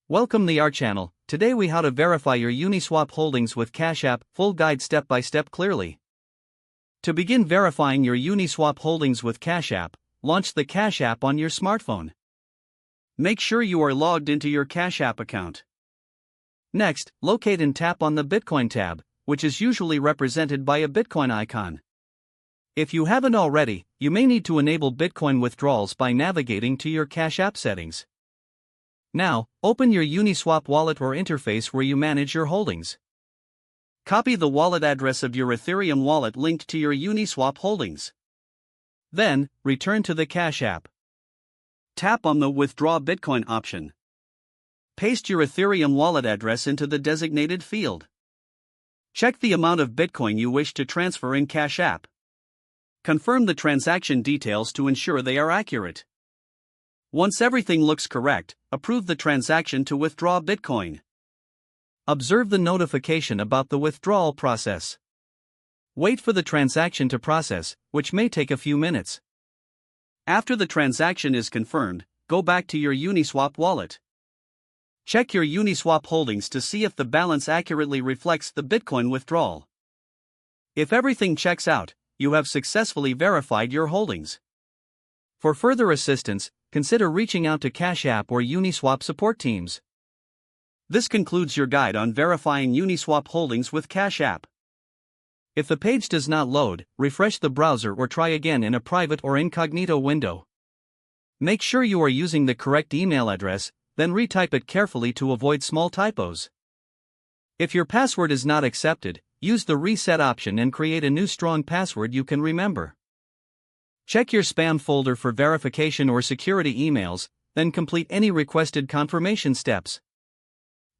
Welcome to our channel. Today we how to verify your Uniswap holdings with Cash App, full guide step by step clearly. To begin verifying your Uniswap holdings with Cash App, launch the Cash App on your smartphone. Make sure you are logged into your Cash App account. Next, locate and tap on the Bitcoin tab, which is usually represented by a Bitcoin icon. If you haven't already, you may need to enable Bitcoin withdrawals by navigating to your Cash App settings. Now, open your Uniswap wallet or interface where you manage your holdings. Copy the wallet address of your Ethereum wallet linked to your Uniswap holdings. Then, return to the Cash App. Tap on the Withdraw Bitcoin option. Paste your Ethereum wallet address into the designated field. Check the amount of Bitcoin you wish to transfer in Cash App. Confirm the transaction details to ensure they are accurate. Once everything looks correct, approve the transaction to withdraw Bitcoin. Observe the notification about the withdrawal process. Wait for the transaction to process, which may take a few minutes. After the transaction is confirmed, go back to your Uniswap wallet. Check your Uniswap holdings to see if the balance accurately reflects the Bitcoin withdrawal. If everything checks out, you have successfully verified your holdings. For further assistance, consider reaching out to Cash App or Uniswap support teams. This concludes your guide on verifying Uniswap holdings with Cash App. If the page does not load, refresh the browser or try again in a private or incognito window. Make sure you are using the correct email address, then retype it carefully to avoid small typos. If your password is not accepted, use the reset option and create a new strong password you can remember. Check your spam folder for verification or security emails, then complete any requested confirmation steps.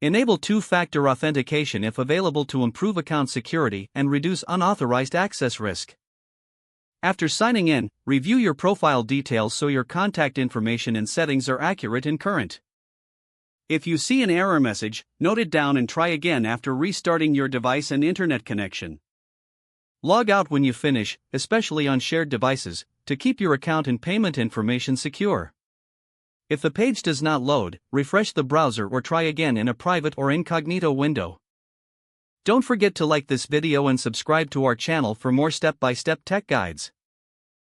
Enable two-factor authentication if available to improve account security and reduce unauthorized access risk. After signing in, review your profile details so your contact information and settings are accurate and current. If you see an error message, note it down and try again after restarting your device and internet connection. Log out when you finish, especially on shared devices, to keep your account and payment information secure. If the page does not load, refresh the browser or try again in a private or incognito window. Don't forget to like this video and subscribe to our channel for more step-by-step tech guides.